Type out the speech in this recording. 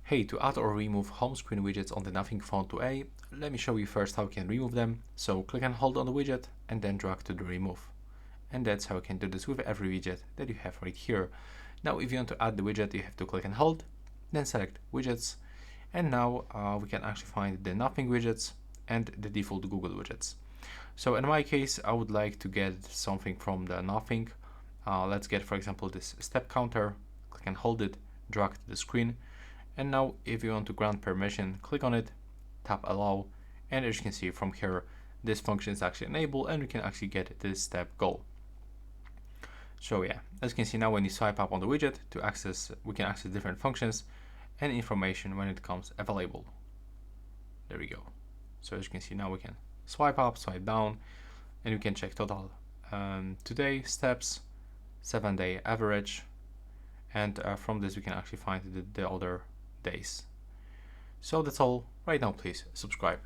Hey, to add or remove home screen widgets on the Nothing phone 2a, let me show you first how you can remove them. So click and hold on the widget and then drag to the remove. And that's how you can do this with every widget that you have right here. Now if you want to add the widget, you have to click and hold, then select widgets, and now we can actually find the Nothing widgets and the default Google widgets. So in my case, I would like to get something from the Nothing. Let's get, for example, this step counter, click and hold it, drag to the screen. And now if you want to grant permission, click on it, tap allow, and as you can see from here, this function is actually enabled and we can actually get this step goal. So yeah, as you can see now when you swipe up on the widget to access, we can access different functions and information when it comes available. There we go. So as you can see now we can swipe up, swipe down, and we can check total today steps, 7-day average, and from this we can actually find the other days. So that's all. Right now please subscribe.